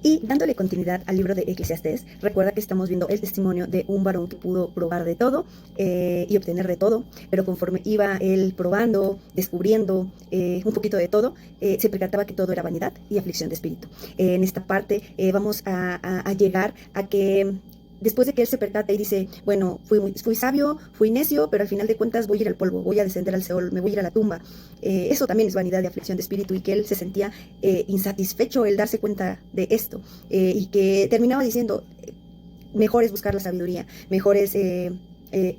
Y dándole continuidad al libro de Eclesiastés, recuerda que estamos viendo el testimonio de un varón que pudo probar de todo y obtener de todo, pero conforme iba él probando, descubriendo un poquito de todo, se percataba que todo era vanidad y aflicción de espíritu. En esta parte vamos a llegar a que después de que él se percata y dice, bueno, fui sabio, fui necio, pero al final de cuentas voy a ir al polvo, voy a descender al Seol, me voy a ir a la tumba. Eso también es vanidad y aflicción de espíritu, y que él se sentía insatisfecho el darse cuenta de esto, y que terminaba diciendo, mejor es buscar la sabiduría, mejor es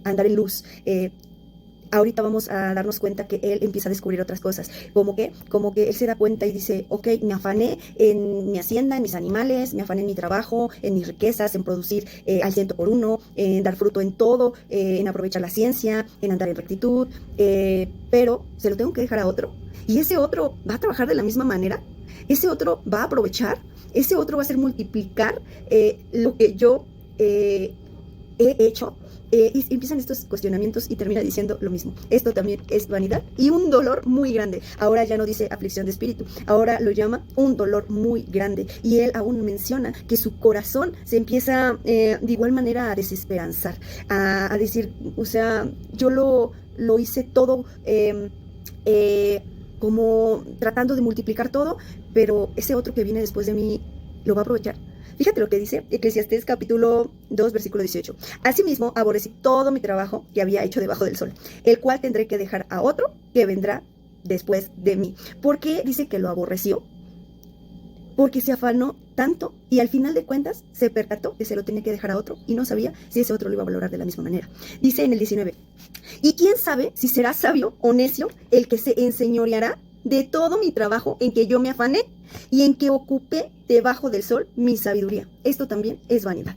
andar en luz. Ahorita vamos a darnos cuenta que él empieza a descubrir otras cosas, como que él se da cuenta y dice, ok, me afané en mi hacienda, en mis animales, me afané en mi trabajo, en mis riquezas, en producir al 100 por 1, en dar fruto en todo, en aprovechar la ciencia, en andar en rectitud, pero se lo tengo que dejar a otro. Y ese otro va a trabajar de la misma manera, ese otro va a aprovechar, ese otro va a hacer multiplicar lo que yo he hecho. Y empiezan estos cuestionamientos y termina diciendo lo mismo. Esto también es vanidad y un dolor muy grande. Ahora ya no dice aflicción de espíritu, ahora lo llama un dolor muy grande. Y él aún menciona que su corazón se empieza de igual manera a desesperanzar, a decir, o sea, yo lo hice todo como tratando de multiplicar todo, pero ese otro que viene después de mí lo va a aprovechar. Fíjate lo que dice Eclesiastés capítulo 2, versículo 18. Asimismo, aborrecí todo mi trabajo que había hecho debajo del sol, el cual tendré que dejar a otro que vendrá después de mí. ¿Por qué dice que lo aborreció? Porque se afanó tanto y al final de cuentas se percató que se lo tenía que dejar a otro y no sabía si ese otro lo iba a valorar de la misma manera. Dice en el 19, ¿y quién sabe si será sabio o necio el que se enseñoreará de todo mi trabajo en que yo me afané y en que ocupé debajo del sol mi sabiduría? Esto también es vanidad.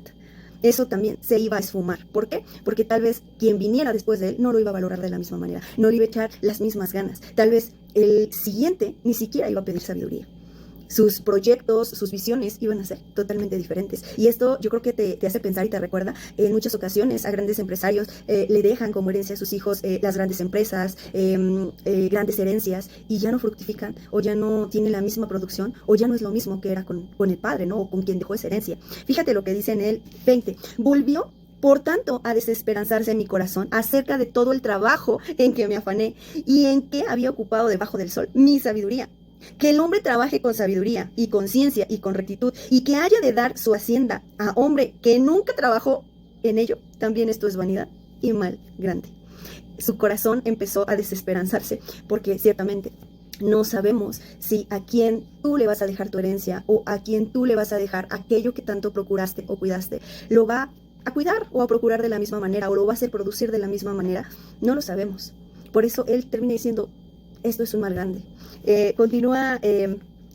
Eso también se iba a esfumar. ¿Por qué? Porque tal vez quien viniera después de él no lo iba a valorar de la misma manera, no le iba a echar las mismas ganas. Tal vez el siguiente ni siquiera iba a pedir sabiduría. Sus proyectos, sus visiones iban a ser totalmente diferentes. Y esto yo creo que te hace pensar y te recuerda en muchas ocasiones a grandes empresarios le dejan como herencia a sus hijos las grandes empresas, grandes herencias, y ya no fructifican, o ya no tienen la misma producción, o ya no es lo mismo que era con el padre, ¿no? O con quien dejó esa herencia. Fíjate lo que dice en el 20. Volvió por tanto a desesperanzarse en mi corazón acerca de todo el trabajo en que me afané y en que había ocupado debajo del sol mi sabiduría. Que el hombre trabaje con sabiduría y con ciencia y con rectitud, y que haya de dar su hacienda a hombre que nunca trabajó en ello, también esto es vanidad y mal grande. Su corazón empezó a desesperanzarse porque ciertamente no sabemos si a quién tú le vas a dejar tu herencia o a quién tú le vas a dejar aquello que tanto procuraste o cuidaste. ¿Lo va a cuidar o a procurar de la misma manera, o lo va a hacer producir de la misma manera? No lo sabemos. Por eso él termina diciendo, esto es un mal grande. Continúa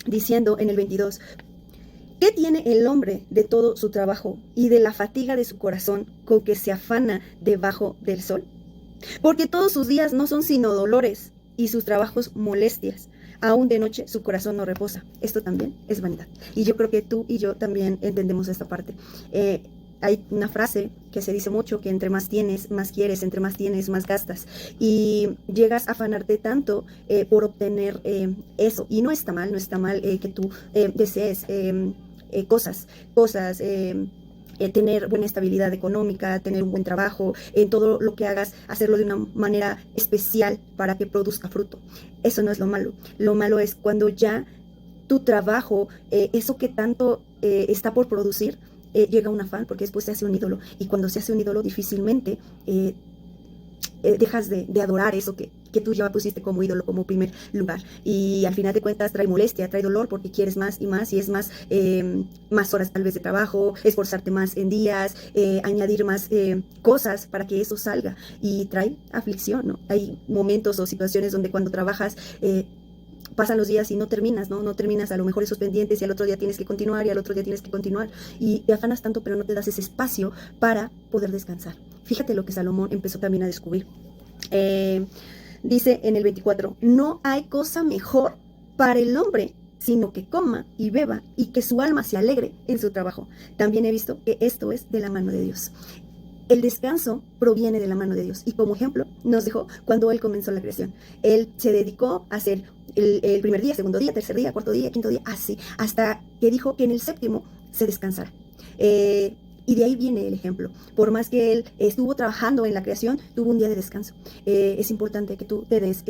diciendo en el 22, ¿qué tiene el hombre de todo su trabajo y de la fatiga de su corazón con que se afana debajo del sol? Porque todos sus días no son sino dolores y sus trabajos molestias. Aún de noche su corazón no reposa. Esto también es vanidad. Y yo creo que tú y yo también entendemos esta parte. Hay una frase que se dice mucho, que entre más tienes, más quieres, entre más tienes, más gastas. Y llegas a afanarte tanto por obtener eso. Y no está mal, no está mal que tú desees cosas, tener buena estabilidad económica, tener un buen trabajo, en todo lo que hagas, hacerlo de una manera especial para que produzca fruto. Eso no es lo malo. Lo malo es cuando ya tu trabajo, eso que tanto está por producir, llega un afán, porque después se hace un ídolo, y cuando se hace un ídolo difícilmente dejas de adorar eso que tú ya pusiste como ídolo, como primer lugar, y al final de cuentas trae molestia, trae dolor, porque quieres más y más, y es más horas tal vez de trabajo, esforzarte más en días, añadir más cosas para que eso salga, y trae aflicción, ¿no? Hay momentos o situaciones donde cuando trabajas pasan los días y no terminas, ¿no? No terminas a lo mejor esos pendientes, y al otro día tienes que continuar, y al otro día tienes que continuar, y te afanas tanto, pero no te das ese espacio para poder descansar. Fíjate lo que Salomón empezó también a descubrir. Dice en el 24, no hay cosa mejor para el hombre sino que coma y beba y que su alma se alegre en su trabajo. También he visto que esto es de la mano de Dios. el descanso proviene de la mano de Dios y como ejemplo nos dejó cuando Él comenzó la creación. Él se dedicó a hacer el primer día, segundo día, tercer día, cuarto día, quinto día, así, hasta que dijo que en el séptimo se descansara. Y de ahí viene el ejemplo. Por más que Él estuvo trabajando en la creación, tuvo un día de descanso. Es importante que tú te des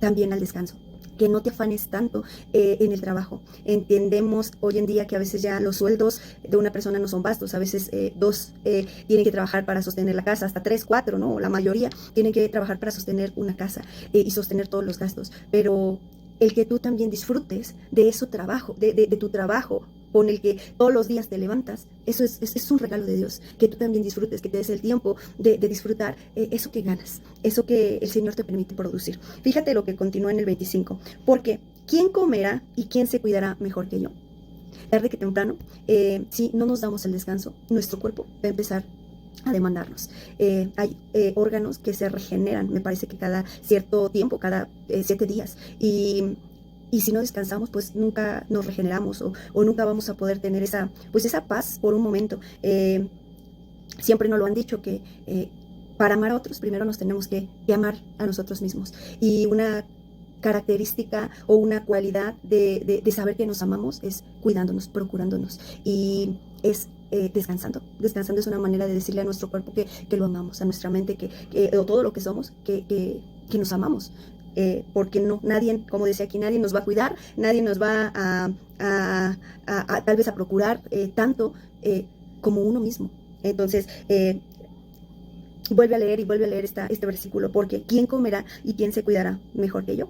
también al descanso, que no te afanes tanto en el trabajo. Entendemos hoy en día que a veces ya los sueldos de una persona no son vastos, a veces dos tienen que trabajar para sostener la casa, hasta tres, cuatro, ¿no? La mayoría tienen que trabajar para sostener una casa y sostener todos los gastos, pero el que tú también disfrutes de ese trabajo, de tu trabajo, con el que todos los días te levantas, eso es un regalo de Dios, que tú también disfrutes, que te des el tiempo de disfrutar eso que ganas, eso que el Señor te permite producir. Fíjate lo que continúa en el 25, porque ¿quién comerá y quién se cuidará mejor que yo? Tarde que temprano, si no nos damos el descanso, nuestro cuerpo va a empezar a demandarnos. Hay órganos que se regeneran, me parece que cada cierto tiempo, cada 7 días, y si no descansamos, pues nunca nos regeneramos o nunca vamos a poder tener esa paz por un momento. Siempre nos lo han dicho que para amar a otros, primero nos tenemos que amar a nosotros mismos. Y una característica o una cualidad de saber que nos amamos es cuidándonos, procurándonos. Y es descansando. Descansando es una manera de decirle a nuestro cuerpo que lo amamos, a nuestra mente, o todo lo que somos, que nos amamos. Porque no, nadie, como decía aquí, nadie nos va a cuidar, nadie nos va a tal vez a procurar tanto como uno mismo. Entonces, vuelve a leer este versículo, porque ¿quién comerá y quién se cuidará mejor que yo?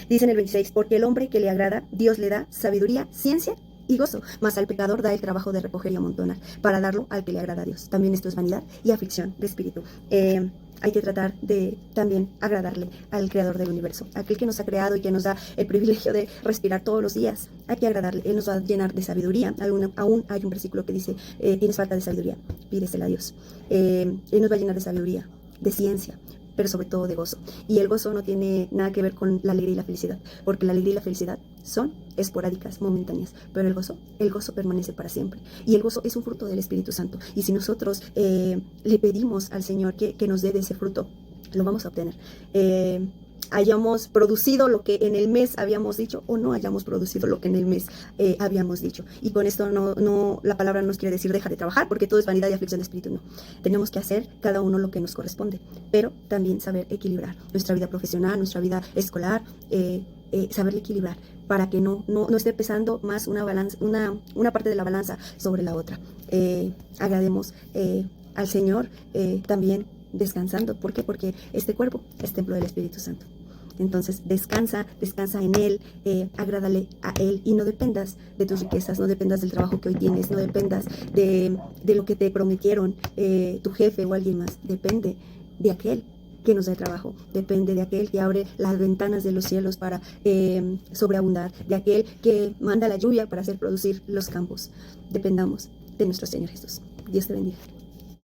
Dice en el 26, porque el hombre que le agrada, Dios le da sabiduría, ciencia y gozo, mas al pecador da el trabajo de recoger y amontonar, para darlo al que le agrada a Dios. También esto es vanidad y aflicción de espíritu. Hay que tratar de también agradarle al creador del universo, aquel que nos ha creado y que nos da el privilegio de respirar todos los días. Hay que agradarle, Él nos va a llenar de sabiduría. Aún hay un versículo que dice, tienes falta de sabiduría, pídesela a Dios. Él nos va a llenar de sabiduría, de ciencia, pero sobre todo de gozo. Y el gozo no tiene nada que ver con la alegría y la felicidad, porque la alegría y la felicidad son esporádicas, momentáneas, pero el gozo permanece para siempre. Y el gozo es un fruto del Espíritu Santo. Y si nosotros le pedimos al Señor que nos dé de ese fruto, lo vamos a obtener. Hayamos producido lo que en el mes habíamos dicho o no hayamos producido lo que en el mes habíamos dicho. Y con esto no la palabra nos quiere decir deja de trabajar, porque todo es vanidad y aflicción de espíritu, no. Tenemos que hacer cada uno lo que nos corresponde, pero también saber equilibrar nuestra vida profesional, nuestra vida escolar, saberle equilibrar para que no esté pesando más una parte de la balanza sobre la otra. Agrademos al Señor también descansando. ¿Por qué? Porque este cuerpo es templo del Espíritu Santo. Entonces descansa en Él, agrádale a Él y no dependas de tus riquezas, no dependas del trabajo que hoy tienes, no dependas de lo que te prometieron tu jefe o alguien más. Depende de aquel que nos da trabajo, depende de aquel que abre las ventanas de los cielos para sobreabundar, de aquel que manda la lluvia para hacer producir los campos. Dependamos de nuestro Señor Jesús. Dios te bendiga.